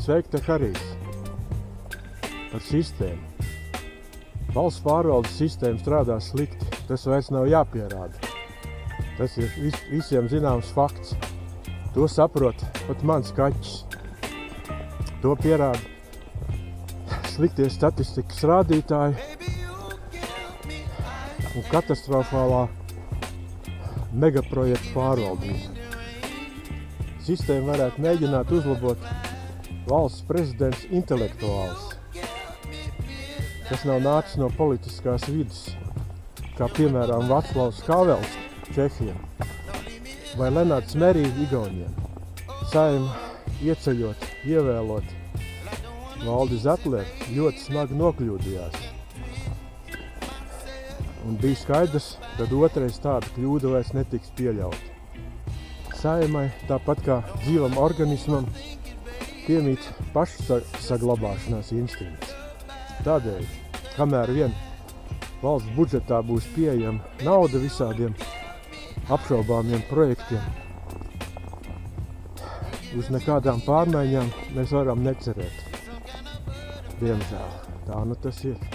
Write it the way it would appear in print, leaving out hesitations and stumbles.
sveikta Harijs par sistēmu. Valsts pārvaldes sistēma strādā slikti, tas vairs nav jāpierāda. Tas ir visiem zināms fakts. To saprot pat mans kaķis. To pierāda sliktie statistikas rādītāji un katastrofālā megaprojekta pārvaldība. Sistēmu varētu mēģināt uzlabot valsts prezidents intelektuāls, kas nav nācis no politiskās vidas, kā piemēram Vaclavs Havels Čehiem vai Lenards Merī Igauniem. Saeima ieceļot, ievēlot Valdi Zetleri ļoti smagi nokļūdījās. Un bija skaidrs, ka otrais tāda kļūda vairs netiks pieļauta. Saeimai, tāpat kā dzīvam organismam, piemīt pašsaglabāšanās instinkts. Tādēļ, kamēr vien valsts budžetā būs pieejama nauda visādiem apšaubāmiem projektiem, uz nekādām pārmaiņām mēs varam necerēt. Diemžēl, tā nu tas ir.